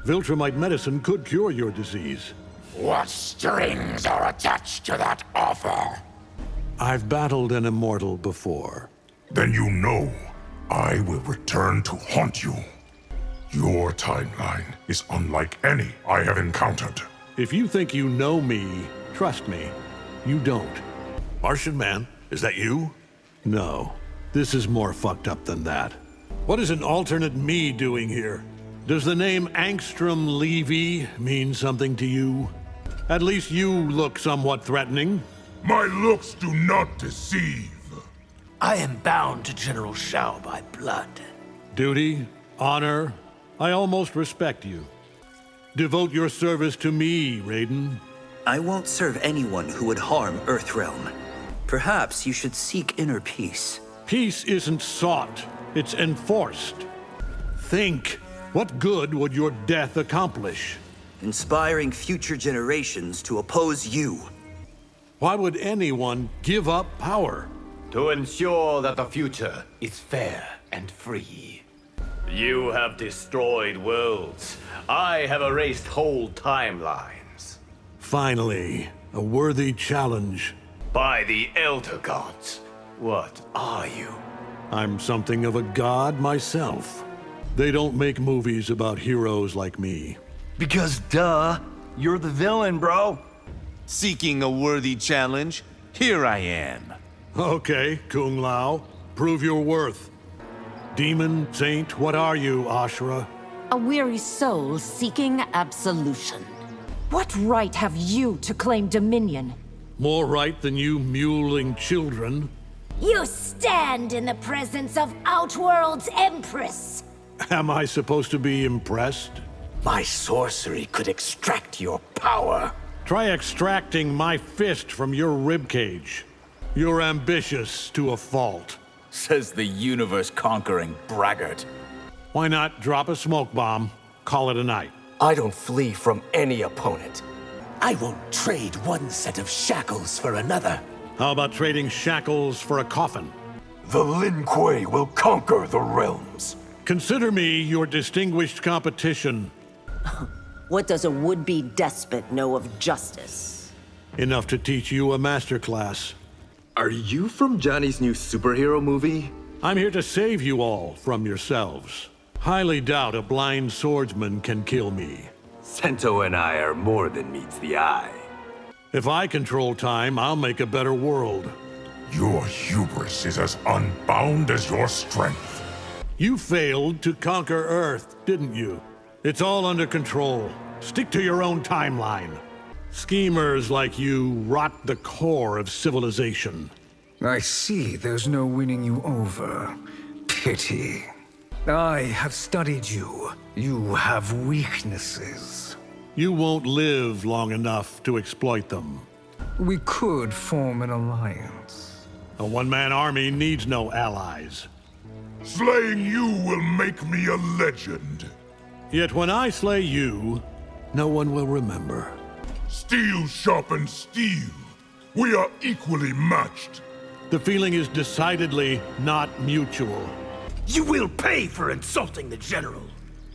Viltrumite medicine could cure your disease. What strings are attached to that offer? I've battled an immortal before. Then you know I will return to haunt you. Your timeline is unlike any I have encountered. If you think you know me, trust me, you don't. Martian Man, is that you? No, this is more fucked up than that. What is an alternate me doing here? Does the name Angstrom Levy mean something to you? At least you look somewhat threatening. My looks do not deceive. I am bound to General Shao by blood. Duty, honor, I almost respect you. Devote your service to me, Raiden. I won't serve anyone who would harm Earthrealm. Perhaps you should seek inner peace. Peace isn't sought, it's enforced. Think, what good would your death accomplish? Inspiring future generations to oppose you. Why would anyone give up power? To ensure that the future is fair and free. You have destroyed worlds. I have erased whole timelines. Finally, a worthy challenge. By the Elder Gods, what are you? I'm something of a god myself. They don't make movies about heroes like me. Because duh, you're the villain, bro. Seeking a worthy challenge, here I am. Okay, Kung Lao, prove your worth. Demon, saint, what are you, Ashura? A weary soul seeking absolution. What right have you to claim dominion? More right than you muling children. You stand in the presence of Outworld's Empress. Am I supposed to be impressed? My sorcery could extract your power. Try extracting my fist from your ribcage. You're ambitious to a fault. Says the universe-conquering braggart. Why not drop a smoke bomb, call it a night? I don't flee from any opponent. I won't trade one set of shackles for another. How about trading shackles for a coffin? The Lin Kuei will conquer the realms. Consider me your distinguished competition. What does a would-be despot know of justice? Enough to teach you a masterclass. Are you from Johnny's new superhero movie? I'm here to save you all from yourselves. Highly doubt a blind swordsman can kill me. Sento and I are more than meets the eye. If I control time, I'll make a better world. Your hubris is as unbound as your strength. You failed to conquer Earth, didn't you? It's all under control. Stick to your own timeline. Schemers like you rot the core of civilization. I see there's no winning you over. Pity. I have studied you. You have weaknesses. You won't live long enough to exploit them. We could form an alliance. A one-man army needs no allies. Slaying you will make me a legend. Yet when I slay you, no one will remember. Steel sharpens steel. We are equally matched. The feeling is decidedly not mutual. You will pay for insulting the General.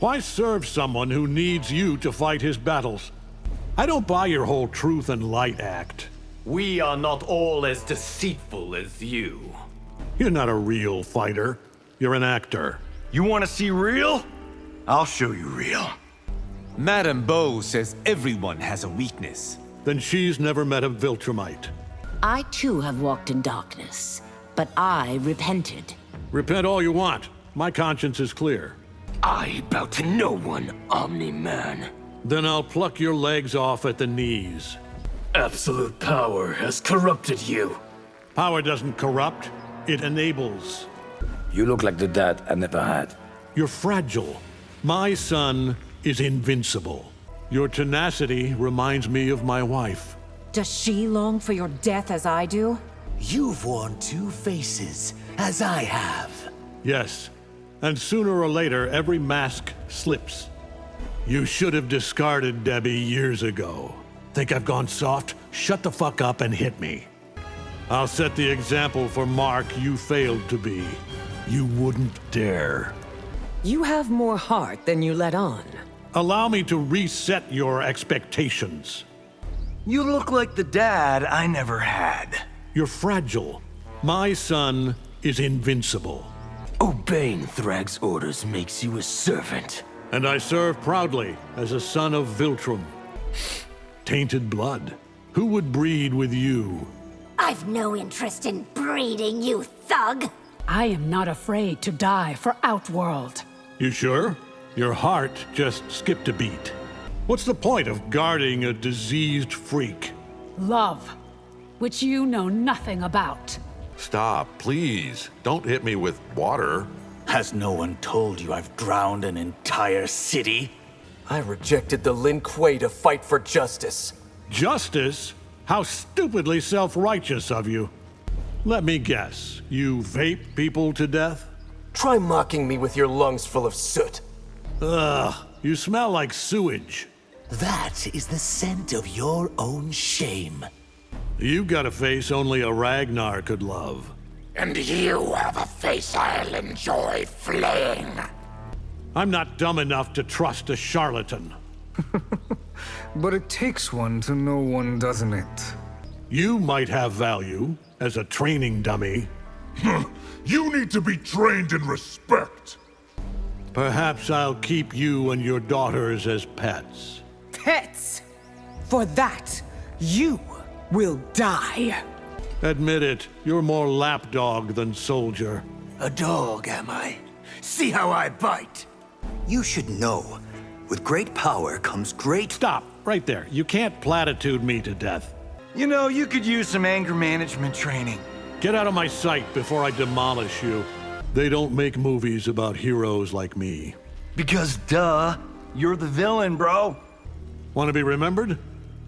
Why serve someone who needs you to fight his battles? I don't buy your whole truth and light act. We are not all as deceitful as you. You're not a real fighter. You're an actor. You want to see real? I'll show you real. Madame Beau says everyone has a weakness. Then she's never met a Viltrumite. I too have walked in darkness, but I repented. Repent all you want. My conscience is clear. I bow to no one, Omni-Man. Then I'll pluck your legs off at the knees. Absolute power has corrupted you. Power doesn't corrupt, it enables. You look like the dad I never had. You're fragile. My son is invincible. Your tenacity reminds me of my wife. Does she long for your death as I do? You've worn two faces, as I have. Yes, and sooner or later, every mask slips. You should have discarded Debbie years ago. Think I've gone soft? Shut the fuck up and hit me. I'll set the example for Mark you failed to be. You wouldn't dare. You have more heart than you let on. Allow me to reset your expectations. You look like the dad I never had. You're fragile. My son is invincible. Obeying Thrag's orders makes you a servant. And I serve proudly as a son of Viltrum. Tainted blood. Who would breed with you? I've no interest in breeding, you thug. I am not afraid to die for Outworld. You sure? Your heart just skipped a beat. What's the point of guarding a diseased freak? Love, which you know nothing about. Stop, please. Don't hit me with water. Has no one told you I've drowned an entire city? I rejected the Lin Kuei to fight for justice. Justice? How stupidly self-righteous of you. Let me guess, you vape people to death? Try mocking me with your lungs full of soot. Ugh, you smell like sewage. That is the scent of your own shame. You've got a face only a Ragnar could love. And you have a face I'll enjoy flaying. I'm not dumb enough to trust a charlatan. But it takes one to know one, doesn't it? You might have value as a training dummy. You need to be trained in respect. Perhaps I'll keep you and your daughters as pets. Pets! For that, you will die. Admit it, you're more lapdog than soldier. A dog, am I? See how I bite. You should know, with great power comes great— Stop, right there. You can't platitude me to death. You know, you could use some anger management training. Get out of my sight before I demolish you. They don't make movies about heroes like me. Because, duh, you're the villain, bro. Want to be remembered?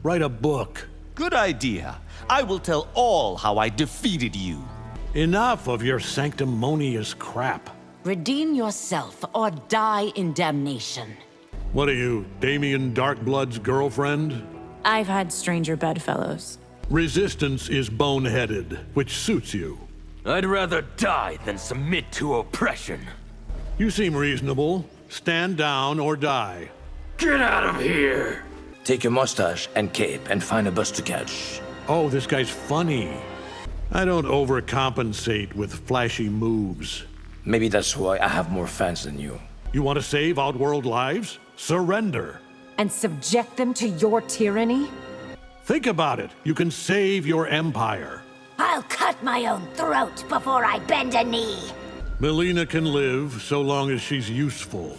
Write a book. Good idea. I will tell all how I defeated you. Enough of your sanctimonious crap. Redeem yourself or die in damnation. What are you, Damien Darkblood's girlfriend? I've had stranger bedfellows. Resistance is boneheaded, which suits you. I'd rather die than submit to oppression. You seem reasonable. Stand down or die. Get out of here! Take your mustache and cape and find a bus to catch. Oh, this guy's funny. I don't overcompensate with flashy moves. Maybe that's why I have more fans than you. You want to save Outworld lives? Surrender. And subject them to your tyranny? Think about it. You can save your empire. I'll cut my own throat before I bend a knee. Melina can live so long as she's useful.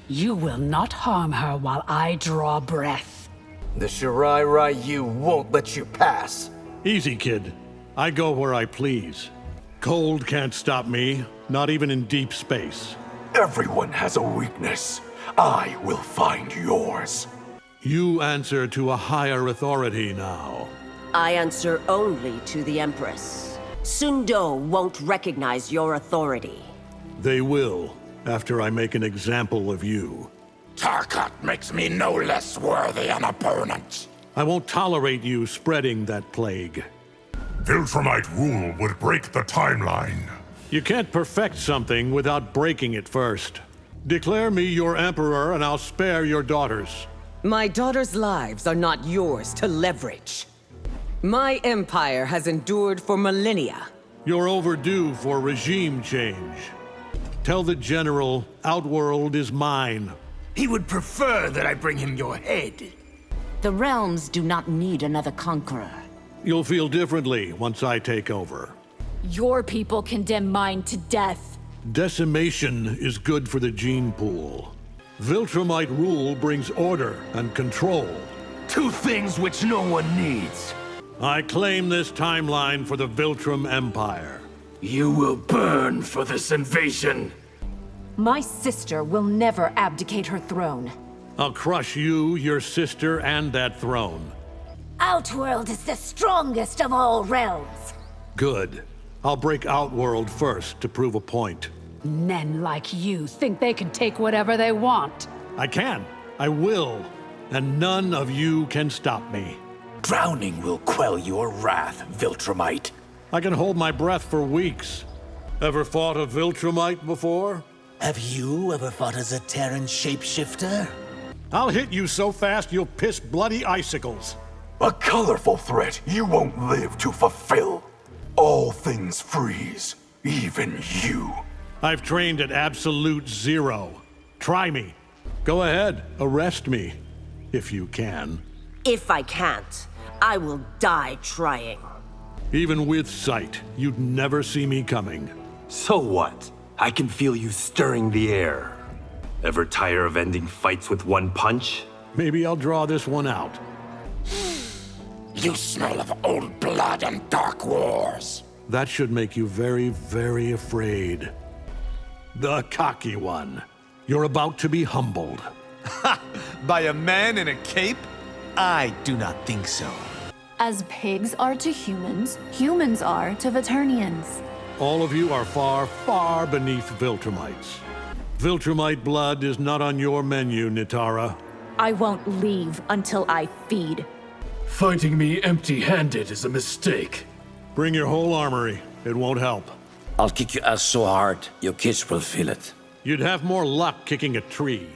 You will not harm her while I draw breath. The Shirai Ryu won't let you pass. Easy, kid. I go where I please. Cold can't stop me, not even in deep space. Everyone has a weakness. I will find yours. You answer to a higher authority now. I answer only to the Empress. Sundo won't recognize your authority. They will, after I make an example of you. Tarkat makes me no less worthy an opponent. I won't tolerate you spreading that plague. Viltrumite rule would break the timeline. You can't perfect something without breaking it first. Declare me your emperor and I'll spare your daughters. My daughters' lives are not yours to leverage. My empire has endured for millennia. You're overdue for regime change. Tell the general, Outworld is mine. He would prefer that I bring him your head. The realms do not need another conqueror. You'll feel differently once I take over. Your people condemn mine to death. Decimation is good for the gene pool. Viltrumite rule brings order and control. Two things which no one needs. I claim this timeline for the Viltrum Empire. You will burn for this invasion. My sister will never abdicate her throne. I'll crush you, your sister, and that throne. Outworld is the strongest of all realms. Good. I'll break Outworld first to prove a point. Men like you think they can take whatever they want. I can. I will. And none of you can stop me. Drowning will quell your wrath, Viltrumite. I can hold my breath for weeks. Ever fought a Viltrumite before? Have you ever fought as a Terran shapeshifter? I'll hit you so fast you'll piss bloody icicles. A colorful threat you won't live to fulfill. All things freeze, even you. I've trained at absolute zero. Try me. Go ahead, arrest me. If you can. If I can't, I will die trying. Even with sight, you'd never see me coming. So what? I can feel you stirring the air. Ever tire of ending fights with one punch? Maybe I'll draw this one out. You smell of old blood and dark wars. That should make you very, very afraid. The cocky one. You're about to be humbled. By a man in a cape? I do not think so. As pigs are to humans, humans are to Vaternians. All of you are far, far beneath Viltrumites. Viltrumite blood is not on your menu, Nitara. I won't leave until I feed. Fighting me empty-handed is a mistake. Bring your whole armory. It won't help. I'll kick your ass so hard, your kids will feel it. You'd have more luck kicking a tree.